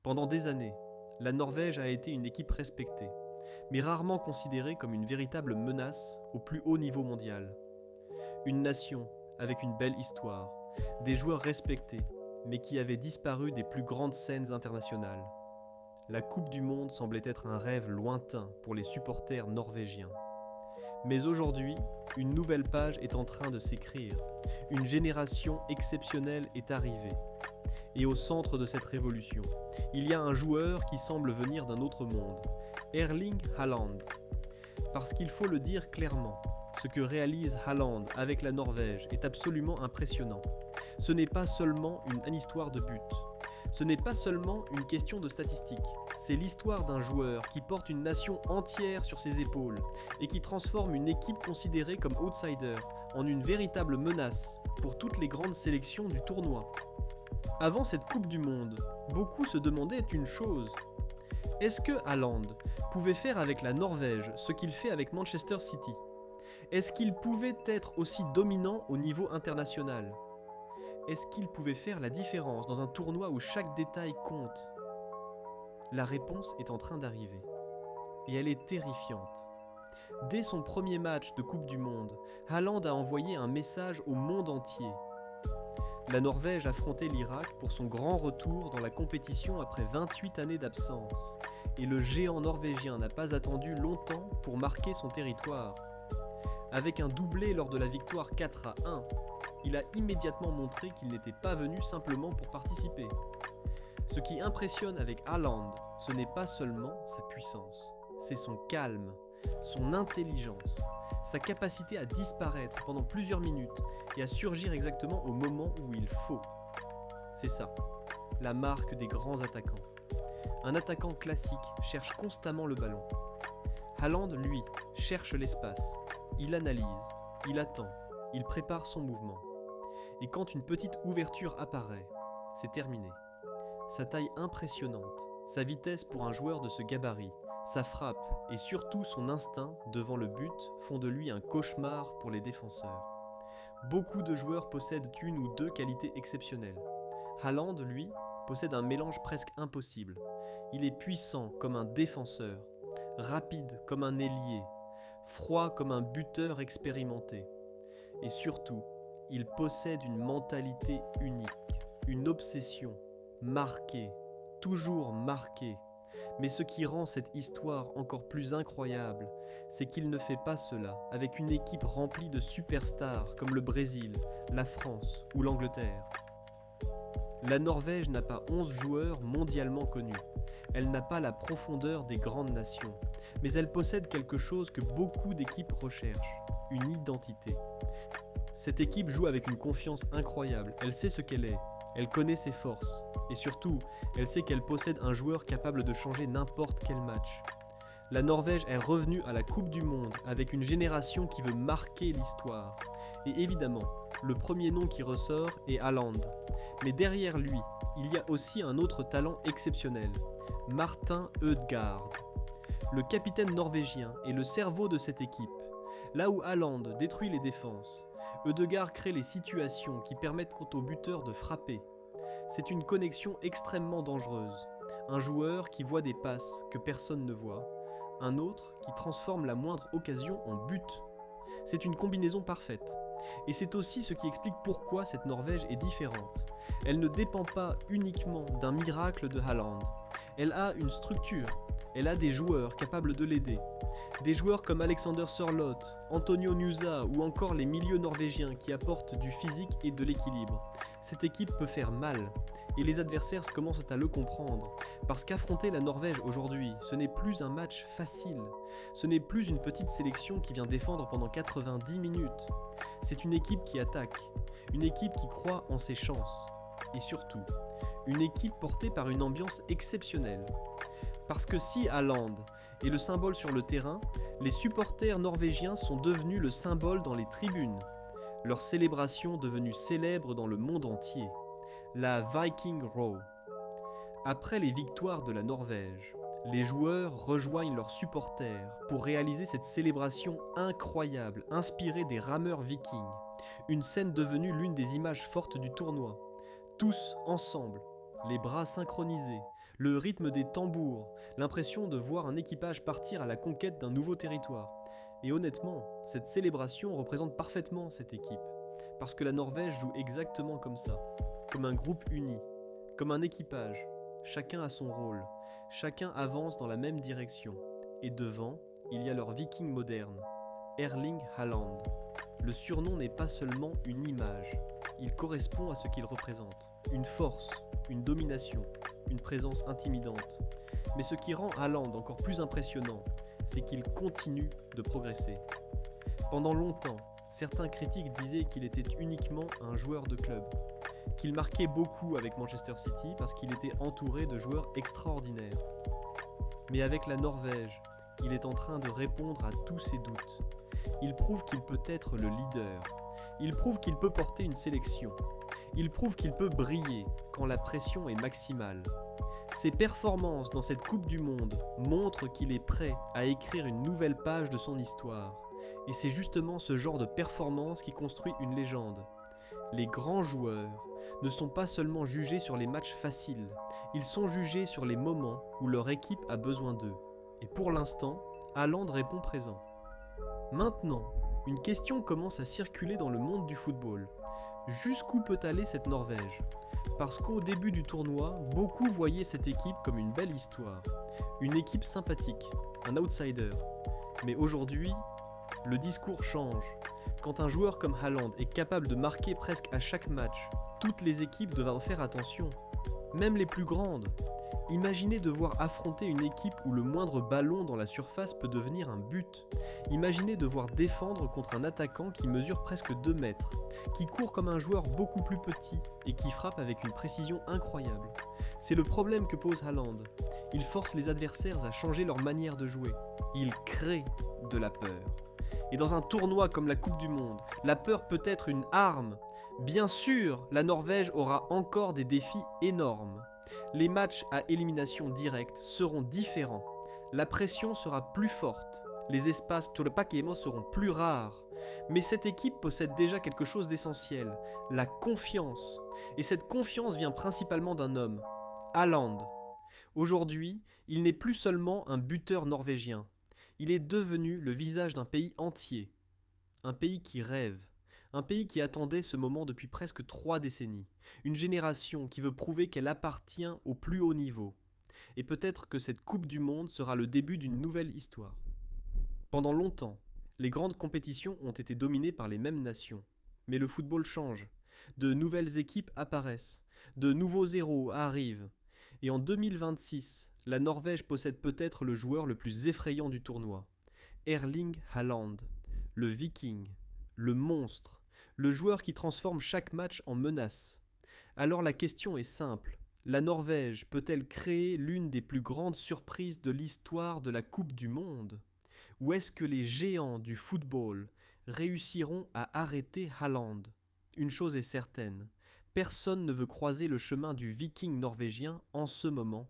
Pendant des années, la Norvège a été une équipe respectée, mais rarement considérée comme une véritable menace au plus haut niveau mondial. Une nation avec une belle histoire, des joueurs respectés, mais qui avaient disparu des plus grandes scènes internationales. La Coupe du Monde semblait être un rêve lointain pour les supporters norvégiens. Mais aujourd'hui, une nouvelle page est en train de s'écrire. Une génération exceptionnelle est arrivée. Et au centre de cette révolution, il y a un joueur qui semble venir d'un autre monde, Erling Haaland. Parce qu'il faut le dire clairement, ce que réalise Haaland avec la Norvège est absolument impressionnant. Ce n'est pas seulement une histoire de but. Ce n'est pas seulement une question de statistiques. C'est l'histoire d'un joueur qui porte une nation entière sur ses épaules et qui transforme une équipe considérée comme outsider en une véritable menace pour toutes les grandes sélections du tournoi. Avant cette Coupe du Monde, beaucoup se demandaient une chose. Est-ce que Haaland pouvait faire avec la Norvège ce qu'il fait avec Manchester City ? Est-ce qu'il pouvait être aussi dominant au niveau international ? Est-ce qu'il pouvait faire la différence dans un tournoi où chaque détail compte ? La réponse est en train d'arriver. Et elle est terrifiante. Dès son premier match de Coupe du Monde, Haaland a envoyé un message au monde entier. La Norvège affrontait l'Irak pour son grand retour dans la compétition après 28 années d'absence. Et le géant norvégien n'a pas attendu longtemps pour marquer son territoire. Avec un doublé lors de la victoire 4-1, il a immédiatement montré qu'il n'était pas venu simplement pour participer. Ce qui impressionne avec Haaland, ce n'est pas seulement sa puissance, c'est son calme, son intelligence, sa capacité à disparaître pendant plusieurs minutes et à surgir exactement au moment où il faut. C'est ça, la marque des grands attaquants. Un attaquant classique cherche constamment le ballon. Haaland, lui, cherche l'espace. Il analyse, il attend, il prépare son mouvement. Et quand une petite ouverture apparaît, c'est terminé. Sa taille impressionnante, sa vitesse pour un joueur de ce gabarit, sa frappe et surtout son instinct devant le but font de lui un cauchemar pour les défenseurs. Beaucoup de joueurs possèdent une ou deux qualités exceptionnelles. Haaland, lui, possède un mélange presque impossible. Il est puissant comme un défenseur, rapide comme un ailier, froid comme un buteur expérimenté. Et surtout, il possède une mentalité unique, une obsession, marquée, toujours marquée. Mais ce qui rend cette histoire encore plus incroyable, c'est qu'il ne fait pas cela avec une équipe remplie de superstars comme le Brésil, la France ou l'Angleterre. La Norvège n'a pas 11 joueurs mondialement connus. Elle n'a pas la profondeur des grandes nations, mais elle possède quelque chose que beaucoup d'équipes recherchent, une identité. Cette équipe joue avec une confiance incroyable, elle sait ce qu'elle est, elle connaît ses forces, et surtout, elle sait qu'elle possède un joueur capable de changer n'importe quel match. La Norvège est revenue à la Coupe du Monde avec une génération qui veut marquer l'histoire. Et évidemment, le premier nom qui ressort est Haaland. Mais derrière lui, il y a aussi un autre talent exceptionnel, Martin Ødegaard. Le capitaine norvégien est le cerveau de cette équipe. Là où Haaland détruit les défenses, Ødegaard crée les situations qui permettent au buteur de frapper. C'est une connexion extrêmement dangereuse. Un joueur qui voit des passes que personne ne voit, un autre qui transforme la moindre occasion en but. C'est une combinaison parfaite. Et c'est aussi ce qui explique pourquoi cette Norvège est différente. Elle ne dépend pas uniquement d'un miracle de Haaland. Elle a une structure, elle a des joueurs capables de l'aider. Des joueurs comme Alexander Sørloth, Antonio Nusa ou encore les milieux norvégiens qui apportent du physique et de l'équilibre. Cette équipe peut faire mal, et les adversaires commencent à le comprendre, parce qu'affronter la Norvège aujourd'hui, ce n'est plus un match facile. Ce n'est plus une petite sélection qui vient défendre pendant 90 minutes. C'est une équipe qui attaque, une équipe qui croit en ses chances, et surtout, une équipe portée par une ambiance exceptionnelle. Parce que si Haaland est le symbole sur le terrain, les supporters norvégiens sont devenus le symbole dans les tribunes. Leur célébration devenue célèbre dans le monde entier. La Viking Row. Après les victoires de la Norvège, les joueurs rejoignent leurs supporters pour réaliser cette célébration incroyable, inspirée des rameurs vikings. Une scène devenue l'une des images fortes du tournoi. Tous ensemble, les bras synchronisés, le rythme des tambours, l'impression de voir un équipage partir à la conquête d'un nouveau territoire. Et honnêtement, cette célébration représente parfaitement cette équipe, parce que la Norvège joue exactement comme ça, comme un groupe uni, comme un équipage, chacun a son rôle, chacun avance dans la même direction, et devant, il y a leur viking moderne, Erling Haaland. Le surnom n'est pas seulement une image, il correspond à ce qu'il représente, une force, une domination, une présence intimidante. Mais ce qui rend Haaland encore plus impressionnant, c'est qu'il continue de progresser. Pendant longtemps, certains critiques disaient qu'il était uniquement un joueur de club, qu'il marquait beaucoup avec Manchester City parce qu'il était entouré de joueurs extraordinaires. Mais avec la Norvège, il est en train de répondre à tous ces doutes. Il prouve qu'il peut être le leader. Il prouve qu'il peut porter une sélection. Il prouve qu'il peut briller quand la pression est maximale. Ses performances dans cette Coupe du Monde montrent qu'il est prêt à écrire une nouvelle page de son histoire. Et c'est justement ce genre de performance qui construit une légende. Les grands joueurs ne sont pas seulement jugés sur les matchs faciles, ils sont jugés sur les moments où leur équipe a besoin d'eux. Et pour l'instant, Haaland répond présent. Maintenant, une question commence à circuler dans le monde du football. Jusqu'où peut aller cette Norvège ? Parce qu'au début du tournoi, beaucoup voyaient cette équipe comme une belle histoire, une équipe sympathique, un outsider. Mais aujourd'hui, le discours change. Quand un joueur comme Haaland est capable de marquer presque à chaque match, toutes les équipes doivent faire attention, même les plus grandes. Imaginez devoir affronter une équipe où le moindre ballon dans la surface peut devenir un but. Imaginez devoir défendre contre un attaquant qui mesure presque 2 mètres, qui court comme un joueur beaucoup plus petit et qui frappe avec une précision incroyable. C'est le problème que pose Haaland. Il force les adversaires à changer leur manière de jouer. Il crée de la peur. Et dans un tournoi comme la Coupe du Monde, la peur peut être une arme. Bien sûr, la Norvège aura encore des défis énormes. Les matchs à élimination directe seront différents. La pression sera plus forte. Les espaces Tulpakemo seront plus rares. Mais cette équipe possède déjà quelque chose d'essentiel, la confiance. Et cette confiance vient principalement d'un homme, Haaland. Aujourd'hui, il n'est plus seulement un buteur norvégien. Il est devenu le visage d'un pays entier. Un pays qui rêve. Un pays qui attendait ce moment depuis presque 3 décennies. Une génération qui veut prouver qu'elle appartient au plus haut niveau. Et peut-être que cette Coupe du Monde sera le début d'une nouvelle histoire. Pendant longtemps, les grandes compétitions ont été dominées par les mêmes nations. Mais le football change. De nouvelles équipes apparaissent. De nouveaux héros arrivent. Et en 2026, la Norvège possède peut-être le joueur le plus effrayant du tournoi. Erling Haaland, le viking, le monstre, le joueur qui transforme chaque match en menace. Alors la question est simple. La Norvège peut-elle créer l'une des plus grandes surprises de l'histoire de la Coupe du Monde ? Ou est-ce que les géants du football réussiront à arrêter Haaland ? Une chose est certaine, personne ne veut croiser le chemin du viking norvégien en ce moment